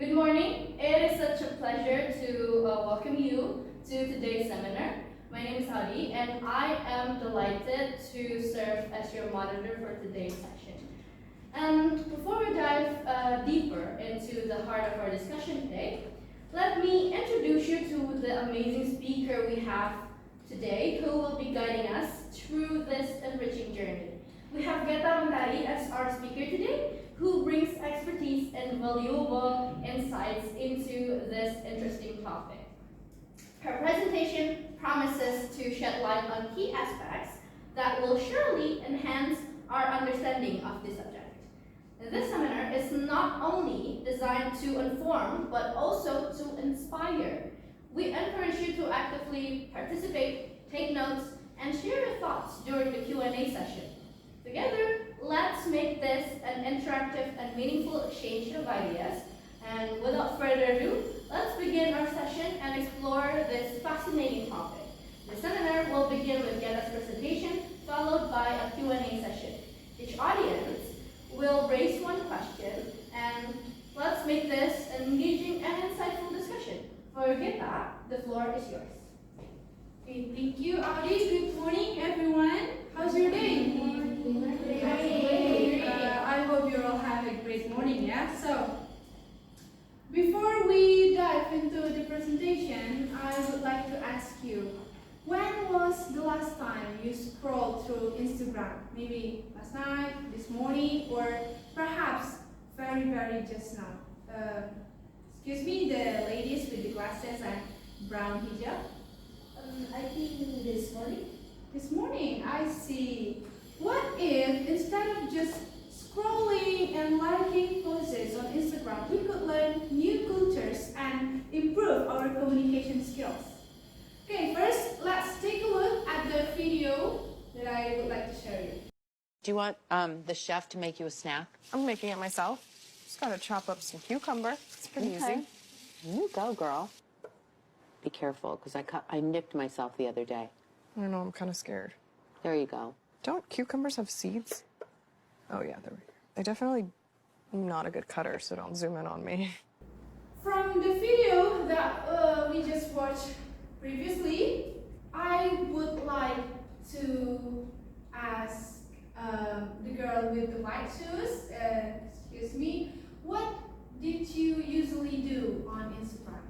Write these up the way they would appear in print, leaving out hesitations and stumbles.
Good morning. It is such a pleasure to welcome you to today's seminar. My name is Hadi, and I am delighted to serve as your moderator for today's session. And before we dive deeper into the heart of our discussion today, let me introduce you to the amazing speaker we have today who will be guiding us through this enriching journey. We have Geta Mentari as our speaker today, who brings expertise and valuable insights into this interesting topic. Her presentation promises to shed light on key aspects that will surely enhance our understanding of the subject. This seminar is not only designed to inform, but also to inspire. We encourage you to actively participate, take notes, and share your thoughts during the Q&A session. Together, let's make this an interactive and meaningful exchange of ideas. And without further ado, let's begin our session and explore this fascinating topic. The seminar will begin with Geta's presentation, followed by a Q&A session. Each audience will raise one question, and let's make this an engaging and insightful discussion. For Geta, the floor is yours. Okay, thank you, Audi. Good morning, everyone. How's your day? I hope you all have a great morning, yeah? So, before we dive into the presentation, I would like to ask you, when was the last time you scrolled through Instagram? Maybe last night, this morning, or perhaps very just now? Excuse me, the ladies with the glasses and brown hijab? I think this morning. This morning, I see. What if instead of just scrolling and liking posts on Instagram, we could learn new cultures and improve our communication skills? Okay, first, let's take a look at the video that I would like to show you. Do you want the chef to make you a snack? I'm making it myself. Just gotta chop up some cucumber. It's pretty easy. You go, girl. Be careful, because I nipped myself the other day. I don't know, I'm kind of scared. There you go. Don't cucumbers have seeds? Oh yeah, they definitely not a good cutter, so don't zoom in on me. From the video that we just watched previously, I would like to ask the girl with the white shoes, excuse me, what did you usually do on Instagram?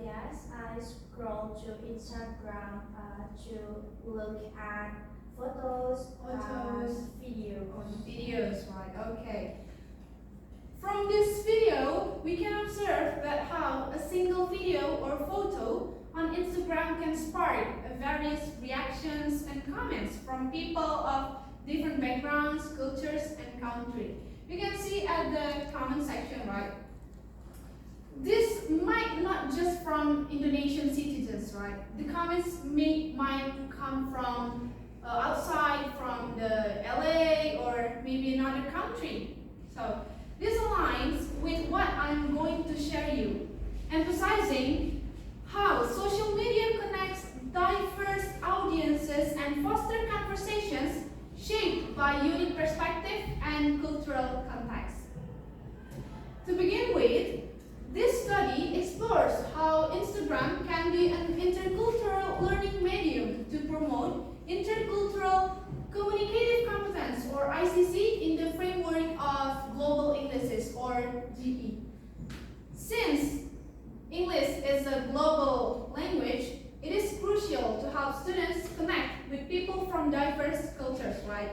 Yes, I scroll to Instagram to look at photos. Videos, right? Okay. From this video, we can observe that how a single video or photo on Instagram can spark various reactions and comments from people of different backgrounds, cultures, and country. You can see at the comment section, right? This might not just from Indonesian citizens, right? The comments might come from outside, from the LA or maybe another country. So this aligns with what I'm going to share you, emphasizing how social media connects diverse audiences and foster conversations shaped by unique perspective and cultural context. To begin with, this study explores how Instagram can be an intercultural learning medium to promote intercultural communicative competence, or ICC, in the framework of Global Englishes, or GE. Since English is a global language, it is crucial to help students connect with people from diverse cultures, right?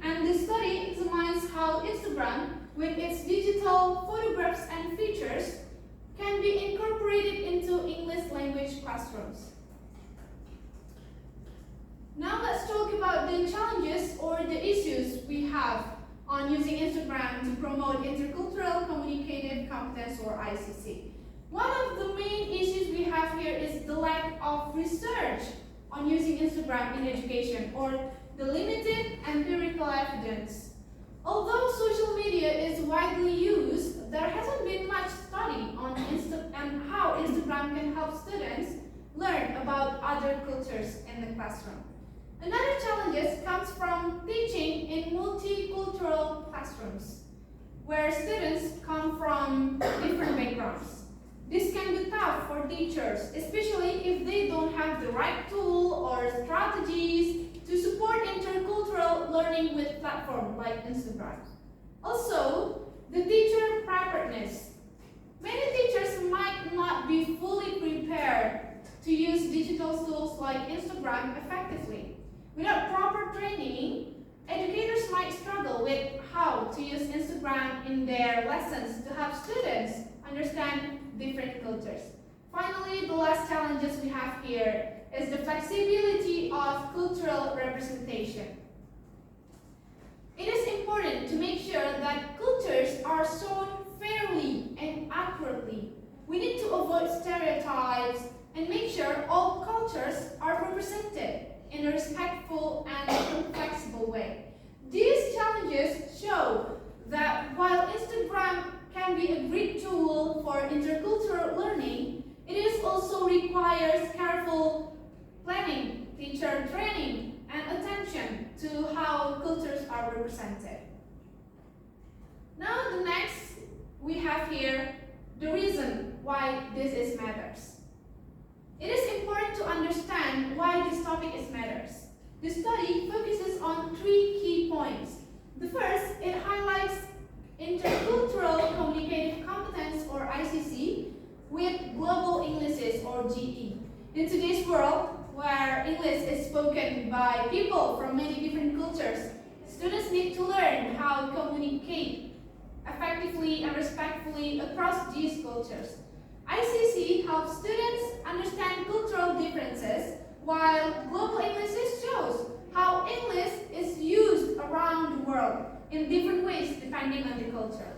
And the study examines how Instagram, with its digital photographs and features, can be incorporated into English language classrooms. Now let's talk about the challenges or the issues we have on using Instagram to promote intercultural communicative competence, or ICC. One of the main issues we have here is the lack of research on using Instagram in education, or the limited empirical evidence. Although social media is widely used, there hasn't been much study on how Instagram can help students learn about other cultures in the classroom. Another challenge comes from teaching in multicultural classrooms, where students come from This can be tough for teachers, especially if they don't have the right tool or strategies to support intercultural learning with platforms like Instagram. Also, the teacher preparedness. Many teachers might not be fully prepared to use digital tools like Instagram effectively. Without proper training, educators might struggle with how to use Instagram in their lessons to help students understand different cultures. Finally, the last challenges we have here is the flexibility of cultural representation. It is important to make sure that cultures are shown fairly and accurately. We need to avoid stereotypes and make sure all cultures are represented in a respectful and flexible way. These challenges show that while Instagram can be a great tool for intercultural learning, it also requires careful planning, teacher training, and attention to how cultures are represented. Now the next we have here the reason why this matters. It is important to understand why this topic matters. The study focuses on 3 key points. The first, it highlights intercultural communicative competence or ICC with global Englishes or GE. In today's world, where English is spoken by people from many different cultures, students need to learn how to communicate effectively and respectfully across these cultures. ICC helps students understand cultural differences, while Global English shows how English is used around the world in different ways depending on the culture.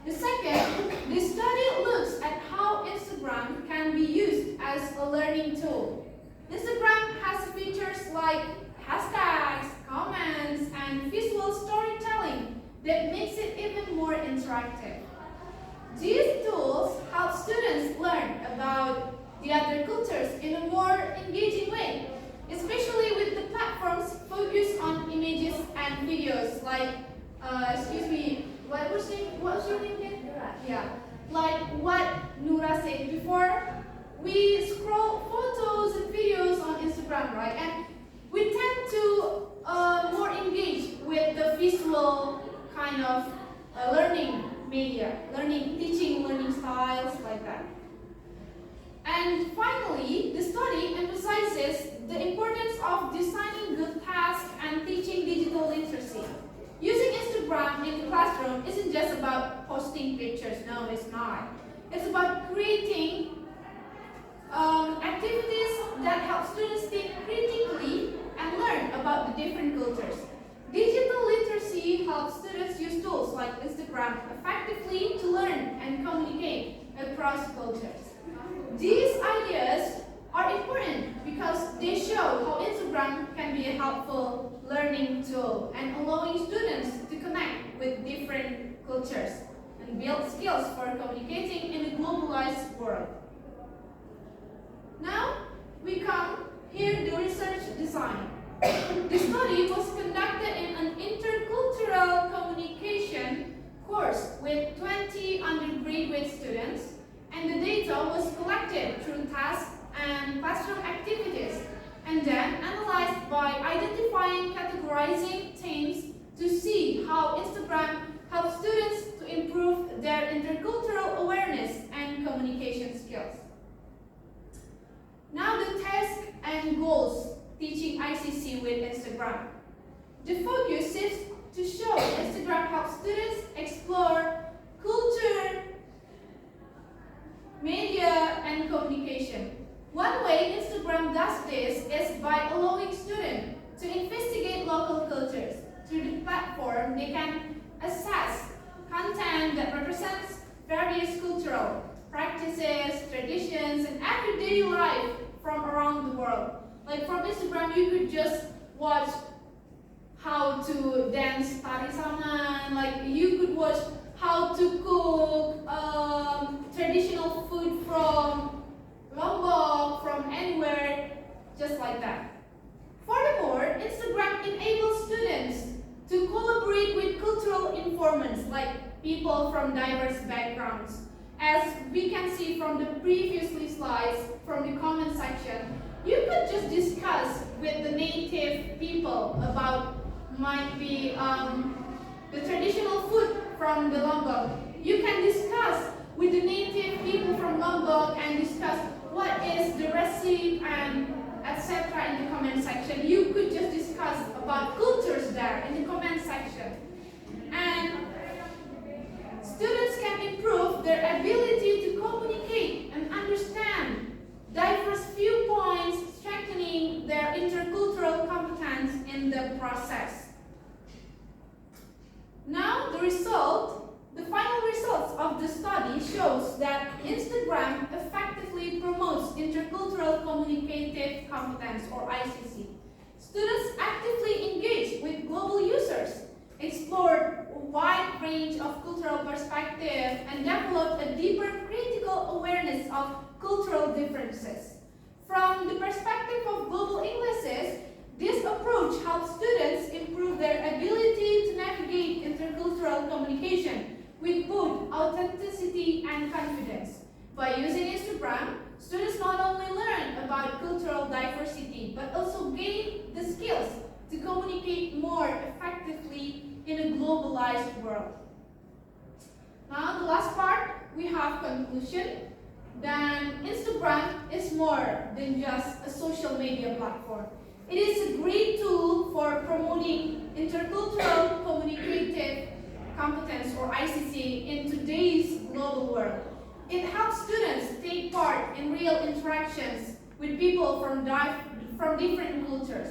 The second, the study looks at how Instagram can be used as a learning tool. Instagram has features like hashtags, comments, and visual storytelling that makes it even more interactive. These tools help students learn about the other cultures in a more engaging way, especially with the platforms focused on images and videos like, what's your name again? Nura. Yeah, like what Nura said before, we scroll photos and videos on Instagram, right? And we tend to more engage with the visual kind of learning media, teaching learning styles like that. And finally, the study emphasizes the importance of designing good tasks and teaching digital literacy. Using Instagram in the classroom isn't just about posting pictures, no, it's not. It's about creating activities that help students think critically and learn about the different cultures. Digital literacy helps students use tools like Instagram effectively to learn and communicate across cultures. These ideas are important because they show how Instagram can be a helpful learning tool and allowing students to connect with different cultures and build skills for communicating in a globalized world. Now we come here the research design. The study was conducted in an intercultural communication course with 20 undergraduate students, and the data was collected through tasks and classroom activities, and then analyzed by identifying categorizing themes to see how Instagram helps students to improve their intercultural awareness and communication skills. Now the task and goals teaching ICC with Instagram. The focus is to show Instagram helps students explore culture, media, and communication. One way Instagram does this is by allowing students to investigate local cultures. Through the platform, they can assess content that represents various cultural practices, traditions, and everyday life from around the world. Like from Instagram, you could just watch how to dance tari saman, like you could watch how to cook traditional food from Lombok, from anywhere, just like that. Furthermore, Instagram enables students to collaborate with cultural informants, like people from diverse backgrounds, as we can see from the previously slides from the comment section, you could just discuss with the native people about might be the traditional food from the Lombok. You can discuss with the native people from Lombok and discuss what is the recipe and etc. in the comment section. You could just discuss about cultures there in the comment section. And students can improve their ability to communicate and understand diverse viewpoints, strengthening their intercultural competence in the process. Now the final results of the study shows that Instagram effectively promotes intercultural communicative competence, or ICC. Students actively engage with global users, explored a wide range of cultural perspectives, and developed a deeper critical awareness of cultural differences. From the perspective of global Englishes, this approach helps students improve their ability to navigate intercultural communication with both authenticity and confidence. By using Instagram, students not only learn about cultural diversity, but also gain the skills to communicate more effectively in a globalized world. Now, the last part, we have conclusion. Then Instagram is more than just a social media platform. It is a great tool for promoting intercultural communicative competence, or ICC, in today's global world. It helps students take part in real interactions with people from different cultures.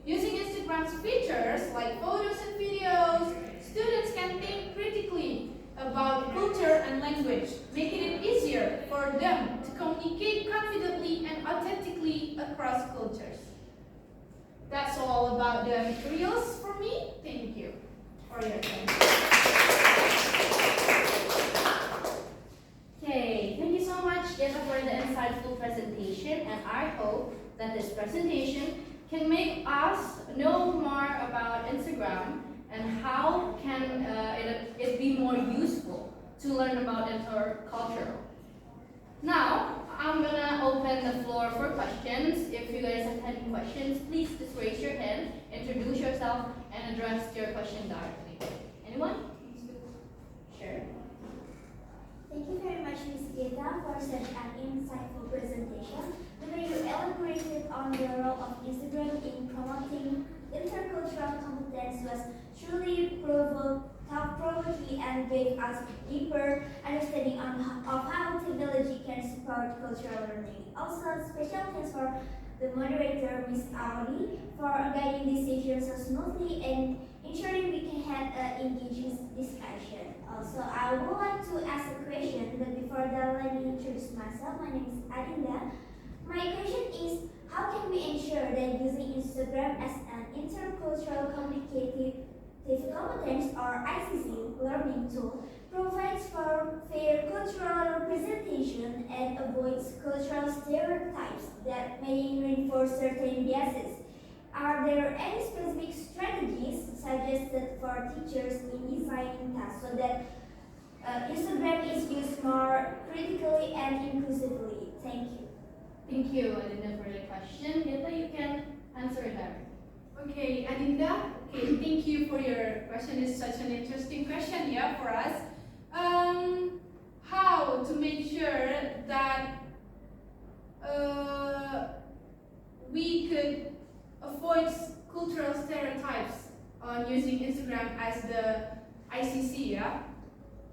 Using Instagram's features like photos and videos, students can think critically about culture and language, making it easier for them to communicate confidently and authentically across cultures. That's all about the materials for me. Thank you for your attention. Okay, thank you so much, Jetta, for the insightful presentation, and I hope that this presentation can make us know more about Instagram and how can it be more useful to learn about intercultural. Now, I'm gonna open the floor for questions. If you guys have any questions, please just raise your hand, introduce yourself, and address your question directly. Anyone? Sure. Thank you very much, Ms. Gita, for such an insightful presentation. The way you elaborated on the role of Instagram in promoting intercultural competence was truly thought-provoking and gave us deeper understanding of how technology can support cultural learning. Also, special thanks for the moderator, Ms. Audi, for guiding this session so smoothly and ensuring we can have an engaging discussion. Also, I would like to ask a question, but before that, let me introduce myself. My name is Adinda. My question is, how can we ensure that using Instagram as an intercultural communicative competence, or ICC, learning tool provides for fair cultural representation and avoids cultural stereotypes that may reinforce certain biases? Are there any specific strategies suggested for teachers in designing tasks so that Instagram is used more critically and inclusively? Thank you. Thank you, Adinda, for the question. Jetta, you can answer that. Okay, Adinda, thank you for your question. It's such an interesting question, for us. How to make sure that we could avoid cultural stereotypes on using Instagram as the ICC,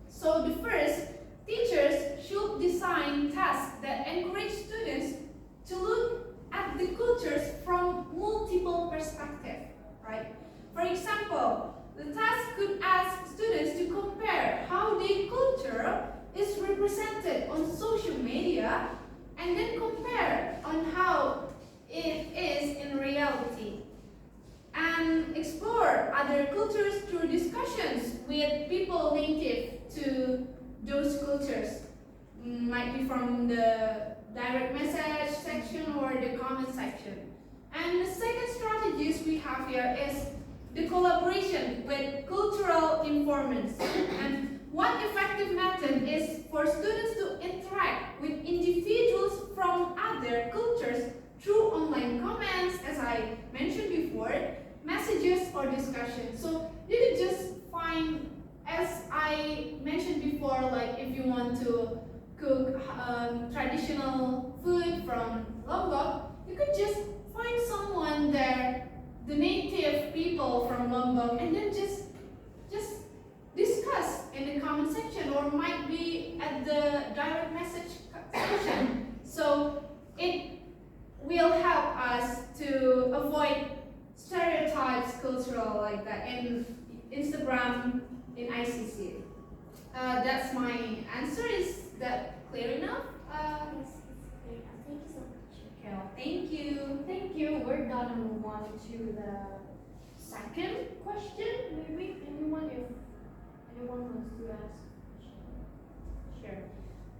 So the first, teachers should design tasks that encourage students to look at the cultures from multiple perspectives, right? For example, the task could ask students to compare how their culture is represented on social media and then compare on how it is in reality. And explore other cultures through discussions with people native to those cultures. Might be from the direct message section or the comment section. And the second strategies we have here is the collaboration with cultural informants. And one effective method is for students to discussion. So you could just find, as I mentioned before, like if you want to cook traditional food from Lombok, you could just find someone there, the native people from Lombok, and then just discuss in the comment section, or might be at the direct message section. So it will help us to avoid stereotypes, cultural like that, in Instagram, in ICC. That's my answer. Is that clear enough? Yes, it's clear enough. Thank you so much. Okay, well, thank you. Thank you. We're gonna move on to the second question. Maybe anyone wants to ask. Sure.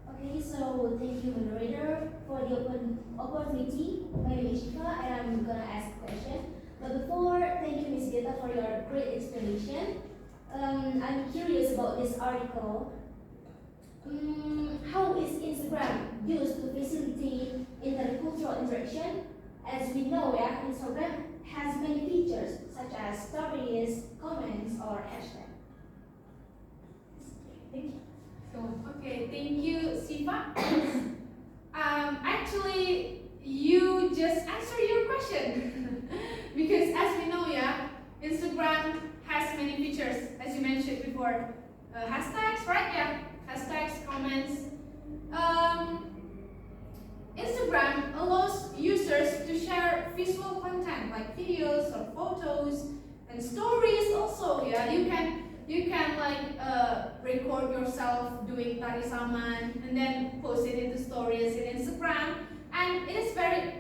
Okay, so thank you, moderator, for the opportunity. My name is Shifa, and I'm gonna ask a question. But before, thank you, Ms. Geta, for your great explanation. I'm curious about this article. How is Instagram used to facilitate intercultural interaction? As we know, yeah, Instagram has many features such as stories, comments, or hashtags. Thank you. Okay, thank you, Siva. Actually, you just answered your question because, as we know, yeah, Instagram has many features, as you mentioned before. Hashtags, right? Yeah, hashtags, comments. Instagram allows users to share visual content like videos or photos and stories. Also, yeah, you can like record yourself doing tari saman and then post it into stories in Instagram, and it is very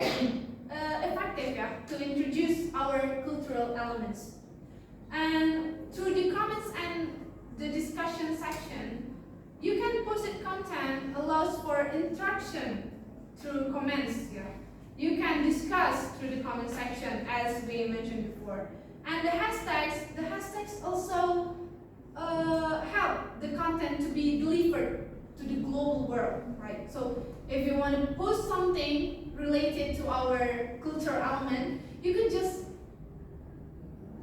effective, yeah, to introduce our cultural elements. And through the comments and the discussion section, you can post it content allows for interaction through comments. Yeah, you can discuss through the comment section, as we mentioned before. And the hashtags also help the content to be delivered to the global world, right? So if you want to post something related to our cultural element, you can just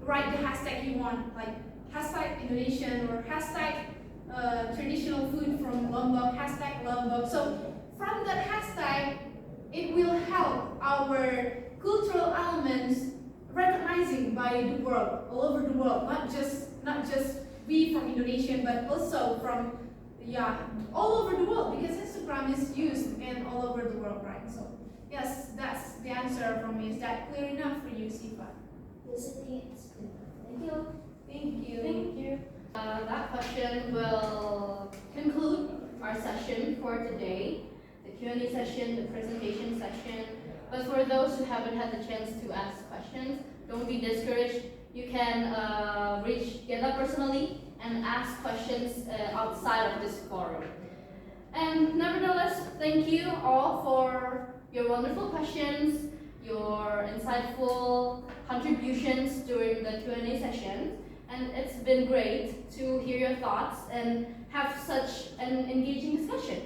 write the hashtag you want, like hashtag Indonesian or hashtag traditional food from Lombok, hashtag Lombok. So from that hashtag, it will help our cultural elements recognizing by the world, all over the world, not just we from Indonesia, but also from all over the world, because Instagram is used in all over the world, right? So yes, that's the answer from me. Is that clear enough for you, Siva? Yes, I think it's good. Thank you. Thank you. Thank you. That question will conclude our session for today, the Q&A session, the presentation session. But for those who haven't had the chance to ask questions, don't be discouraged. You can reach Geta personally and ask questions outside of this forum. And nevertheless, thank you all for your wonderful questions, your insightful contributions during the Q&A session. And it's been great to hear your thoughts and have such an engaging discussion.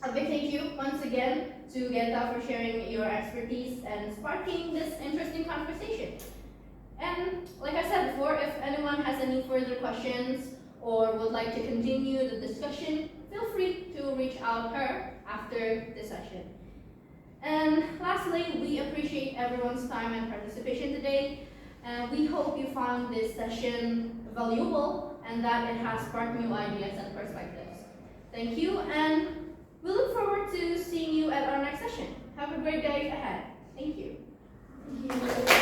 A big thank you once again to Geta for sharing your expertise and sparking this interesting conversation. And like I said before, if anyone has any further questions or would like to continue the discussion, feel free to reach out her after the session. And lastly, we appreciate everyone's time and participation today. And we hope you found this session valuable and that it has sparked new ideas and perspectives. Thank you, and we look forward to seeing you at our next session. Have a great day ahead. Thank you. Thank you.